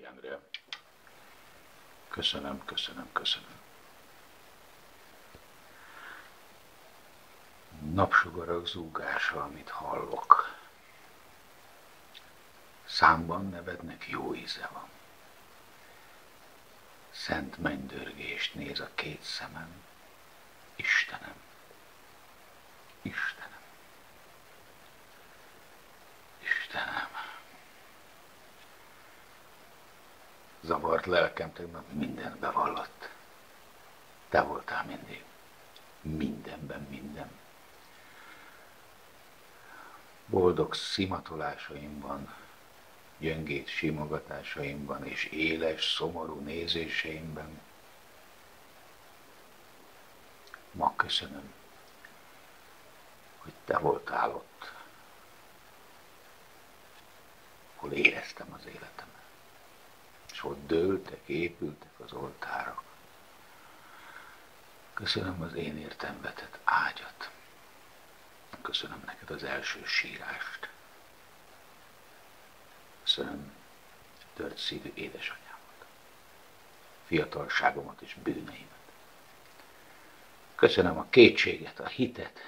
Indi Endre. Köszönöm, köszönöm, köszönöm. Napsugarak zúgása, amit hallok. Számban nevednek, jó íze van. Szent mennydörgést néz a két szemem. Istenem, Istenem, Istenem. Zavart lelkem tegnap mindent bevallott. Te voltál mindig. Mindenben minden. Boldog szimatolásaimban, gyöngét simogatásaimban és éles, szomorú nézéseimben. Ma köszönöm, hogy te voltál ott, hol éreztem az életemet, és ott dőltek, épültek az oltárok. Köszönöm az én értem vetett ágyat. Köszönöm neked az első sírást. Köszönöm tört szívű édesanyámat, fiatalságomat és bűneimet. Köszönöm a kétséget, a hitet,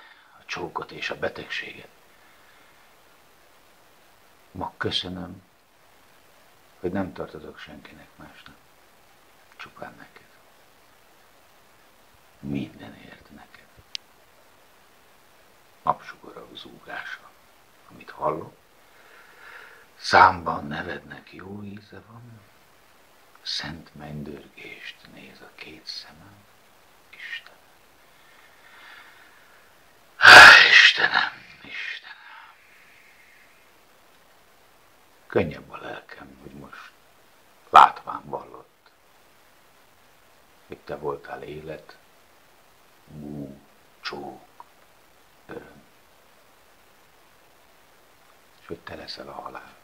a csókot és a betegséget. Ma köszönöm, hogy nem tartozok senkinek másnak, csupán neked. Mindenért neked. Napsugarak zúgása, amit hallok, számban nevednek, jó íze van, szent mennydörgést néz a két szemem, Istenem. Istenem, Istenem. Könnyebb a lelkem, hogy most látván vallott, hogy te voltál élet, bú, csók, öröm, és hogy te leszel a halál.